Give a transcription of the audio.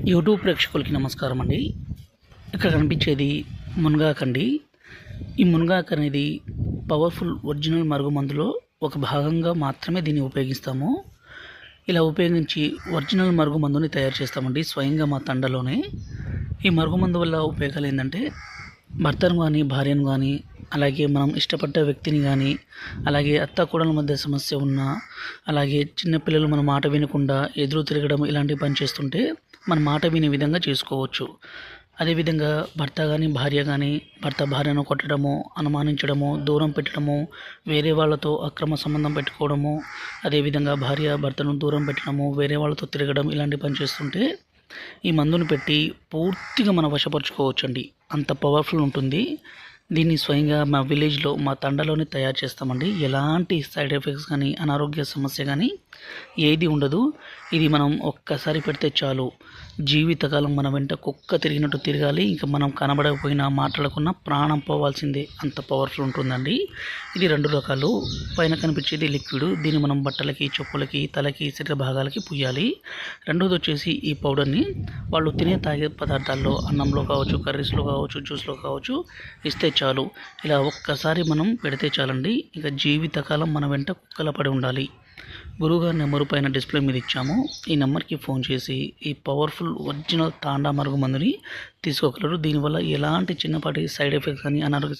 YouTube ప్రేక్షకులకి నమస్కారం అండి. ఇక్కడ కనిపించేది మునగాకండి. ఈ మునగాకు అనేది పవర్ఫుల్ ఒరిజినల్ మరుగుమందులో ఒక భాగంగా మాత్రమే దీన్ని ఉపయోగిస్తాము. ఇలా ఉపయోగించి ఒరిజినల్ మరుగుమందుని తయారు చేస్తామండి స్వయంగా మా తండలోనే. ఈ మరుగుమందు వల్ల ఉపయోగాలు ఏంటంటే భర్తను కానీ భార్యను కానీ అలాగే మనం ఇష్టపడ్డ వ్యక్తిని కానీ అలాగే అత్త కోడల మధ్య సమస్య ఉన్నా అలాగే చిన్నపిల్లలు మన మాట వినకుండా ఎదురు తిరగడం ఇలాంటి పని చేస్తుంటే మన మాట వినే విధంగా చేసుకోవచ్చు. అదేవిధంగా భర్త కానీ భార్య కానీ భర్త భార్యను కొట్టడము, అనుమానించడము, దూరం పెట్టడము, వేరే వాళ్ళతో అక్రమ సంబంధం పెట్టుకోవడము, అదేవిధంగా భార్య భర్తను దూరం పెట్టడము, వేరే వాళ్ళతో తిరగడం ఇలాంటి పని చేస్తుంటే ఈ మందుని పెట్టి పూర్తిగా మనం వశపరుచుకోవచ్చండి. అంత పవర్ఫుల్ ఉంటుంది. దీన్ని స్వయంగా మా విలేజ్లో మా తండలోనే తయారు చేస్తామండి. ఎలాంటి సైడ్ ఎఫెక్ట్స్ కానీ అనారోగ్య సమస్య కానీ ఏది ఉండదు. ఇది మనం ఒక్కసారి పెడితే చాలు, జీవితకాలం మన వెంట కుక్క తిరిగినట్టు తిరగాలి. ఇంకా మనం కనబడకపోయినా మాట్లాడకున్నా ప్రాణం పోవాల్సిందే, అంత పవర్ఫుల్ ఉంటుందండి. ఇది 2 రకాలు. పైన కనిపించేది లిక్విడ్, దీన్ని మనం బట్టలకి, చెప్పులకి, తలకి, శరీర భాగాలకి పుయ్యాలి. రెండోది వచ్చేసి ఈ పౌడర్ని వాళ్ళు తినే తాగే పదార్థాల్లో అన్నంలో కావచ్చు, కర్రీస్లో కావచ్చు, జ్యూస్లో కావచ్చు ఇస్తే చాలు. ఇలా ఒక్కసారి మనం పెడితే చాలండి, ఇక జీవితకాలం మన వెంట కుక్కల పడి ఉండాలి. గురువుగారి నెంబరు పైన డిస్ప్లే మీద ఇచ్చాము. ఈ నెంబర్కి ఫోన్ చేసి ఈ పవర్ఫుల్ ఒరిజినల్ తాండా మరుగు మందుని తీసుకోగలరు. దీనివల్ల ఎలాంటి చిన్నపాటి సైడ్ ఎఫెక్ట్స్ కానీ అనారోగ్య